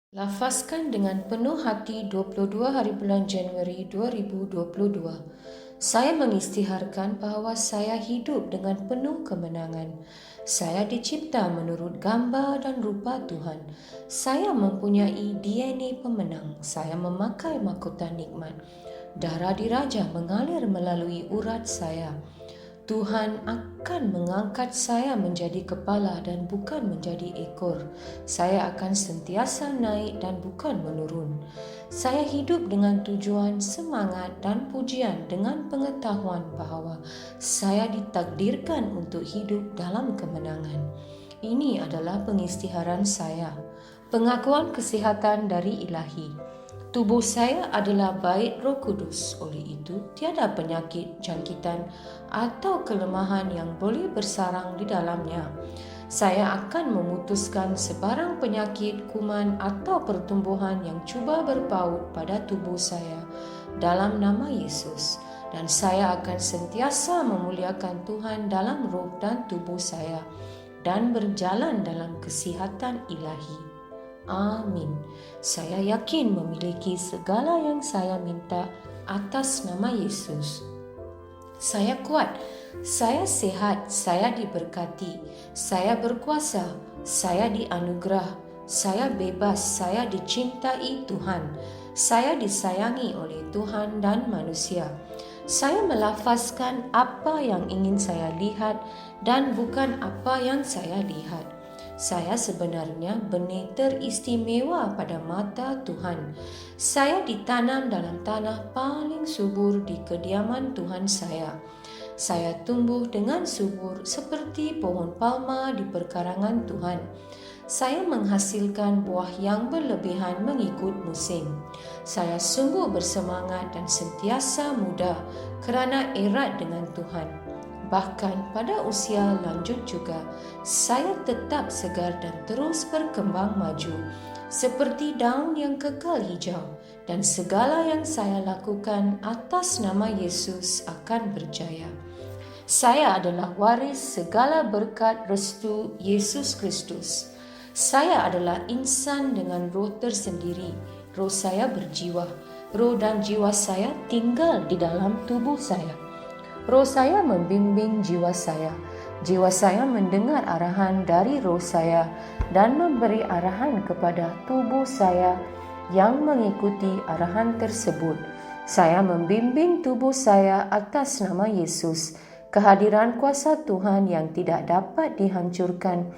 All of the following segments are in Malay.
Lafazkan dengan penuh hati 22 hari bulan Januari 2022. Saya mengisytiharkan bahawa saya hidup dengan penuh kemenangan. Saya dicipta menurut gambar dan rupa Tuhan. Saya mempunyai DNA pemenang. Saya memakai mahkota nikmat. Darah diraja mengalir melalui urat saya. Tuhan akan mengangkat saya menjadi kepala dan bukan menjadi ekor. Saya akan sentiasa naik dan bukan menurun. Saya hidup dengan tujuan, semangat dan pujian dengan pengetahuan bahawa saya ditakdirkan untuk hidup dalam kemenangan. Ini adalah pengisytiharan saya. Pengakuan kesihatan dari Ilahi. Tubuh saya adalah bait Roh Kudus, oleh itu tiada penyakit, jangkitan atau kelemahan yang boleh bersarang di dalamnya. Saya akan memutuskan sebarang penyakit, kuman atau pertumbuhan yang cuba berpaut pada tubuh saya dalam nama Yesus. Dan saya akan sentiasa memuliakan Tuhan dalam roh dan tubuh saya dan berjalan dalam kesihatan ilahi. Amin. Saya yakin memiliki segala yang saya minta atas nama Yesus. Saya kuat, saya sehat, saya diberkati, saya berkuasa, saya dianugerah, saya bebas, saya dicintai Tuhan, saya disayangi oleh Tuhan dan manusia. Saya melafazkan apa yang ingin saya lihat dan bukan apa yang saya lihat. Saya sebenarnya benih teristimewa pada mata Tuhan. Saya ditanam dalam tanah paling subur di kediaman Tuhan saya. Saya tumbuh dengan subur seperti pohon palma di perkarangan Tuhan. Saya menghasilkan buah yang berlebihan mengikut musim. Saya sungguh bersemangat dan sentiasa muda kerana erat dengan Tuhan. Bahkan pada usia lanjut juga, saya tetap segar dan terus berkembang maju, seperti daun yang kekal hijau, dan segala yang saya lakukan atas nama Yesus akan berjaya. Saya adalah waris segala berkat restu Yesus Kristus. Saya adalah insan dengan roh tersendiri. Roh saya berjiwa. Roh dan jiwa saya tinggal di dalam tubuh saya. Roh saya membimbing jiwa saya. Jiwa saya mendengar arahan dari roh saya dan memberi arahan kepada tubuh saya yang mengikuti arahan tersebut. Saya membimbing tubuh saya atas nama Yesus. Kehadiran kuasa Tuhan yang tidak dapat dihancurkan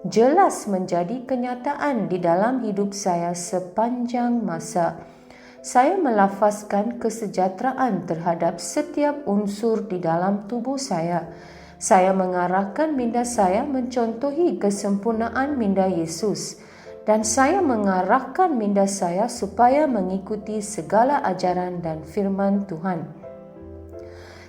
jelas menjadi kenyataan di dalam hidup saya sepanjang masa. Saya melafazkan kesejahteraan terhadap setiap unsur di dalam tubuh saya. Saya mengarahkan minda saya mencontohi kesempurnaan minda Yesus. Dan saya mengarahkan minda saya supaya mengikuti segala ajaran dan firman Tuhan.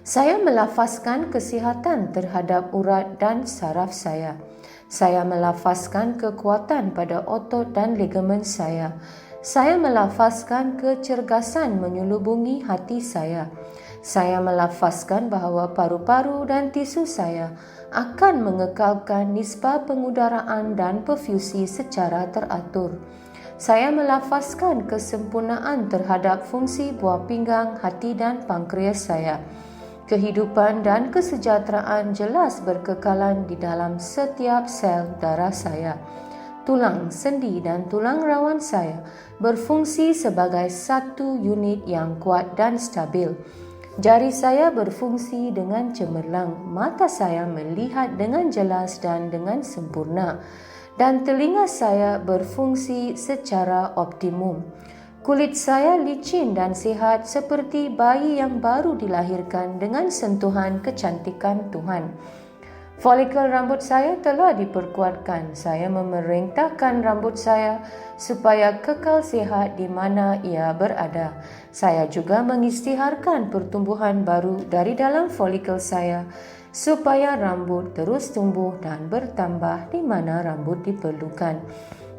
Saya melafazkan kesihatan terhadap urat dan saraf saya. Saya melafazkan kekuatan pada otot dan ligamen saya. Saya melafazkan kecergasan menyelubungi hati saya. Saya melafazkan bahawa paru-paru dan tisu saya akan mengekalkan nisbah pengudaraan dan perfusi secara teratur. Saya melafazkan kesempurnaan terhadap fungsi buah pinggang, hati dan pankreas saya. Kehidupan dan kesejahteraan jelas berkekalan di dalam setiap sel darah saya. Tulang, sendi dan tulang rawan saya berfungsi sebagai satu unit yang kuat dan stabil. Jari saya berfungsi dengan cemerlang, mata saya melihat dengan jelas dan dengan sempurna, dan telinga saya berfungsi secara optimum. Kulit saya licin dan sihat seperti bayi yang baru dilahirkan dengan sentuhan kecantikan Tuhan. Folikel rambut saya telah diperkuatkan. Saya memerintahkan rambut saya supaya kekal sihat di mana ia berada. Saya juga mengisytiharkan pertumbuhan baru dari dalam folikel saya supaya rambut terus tumbuh dan bertambah di mana rambut diperlukan.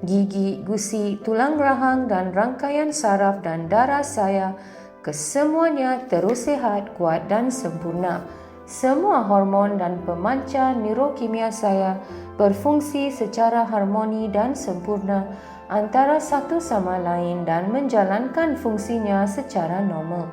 Gigi, gusi, tulang rahang dan rangkaian saraf dan darah saya kesemuanya terus sihat, kuat dan sempurna. Semua hormon dan pemancar neurokimia saya berfungsi secara harmoni dan sempurna antara satu sama lain dan menjalankan fungsinya secara normal.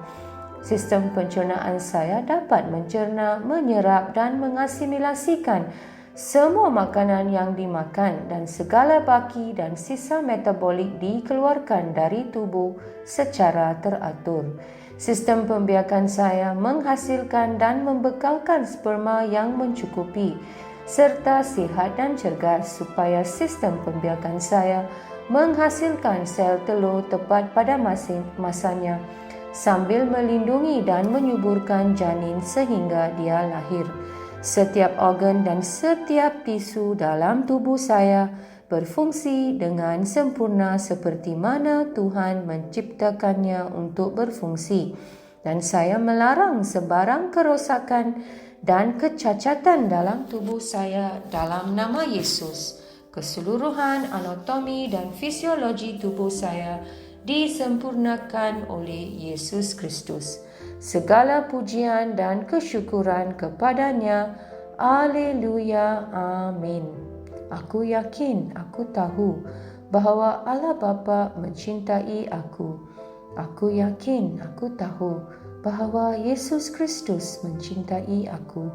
Sistem pencernaan saya dapat mencerna, menyerap dan mengasimilasikan semua makanan yang dimakan dan segala baki dan sisa metabolik dikeluarkan dari tubuh secara teratur. Sistem pembiakan saya menghasilkan dan membekalkan sperma yang mencukupi serta sihat dan cergas supaya sistem pembiakan saya menghasilkan sel telur tepat pada masanya sambil melindungi dan menyuburkan janin sehingga dia lahir. Setiap organ dan setiap tisu dalam tubuh saya berfungsi dengan sempurna seperti mana Tuhan menciptakannya untuk berfungsi. Dan saya melarang sebarang kerosakan dan kecacatan dalam tubuh saya dalam nama Yesus. Keseluruhan anatomi dan fisiologi tubuh saya disempurnakan oleh Yesus Kristus. Segala pujian dan kesyukuran kepadanya. Haleluya. Amin. Aku yakin, aku tahu bahawa Allah Bapa mencintai aku. Aku yakin, aku tahu bahawa Yesus Kristus mencintai aku.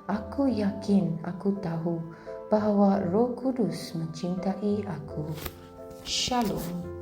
Aku yakin, aku tahu bahawa Roh Kudus mencintai aku. Shalom.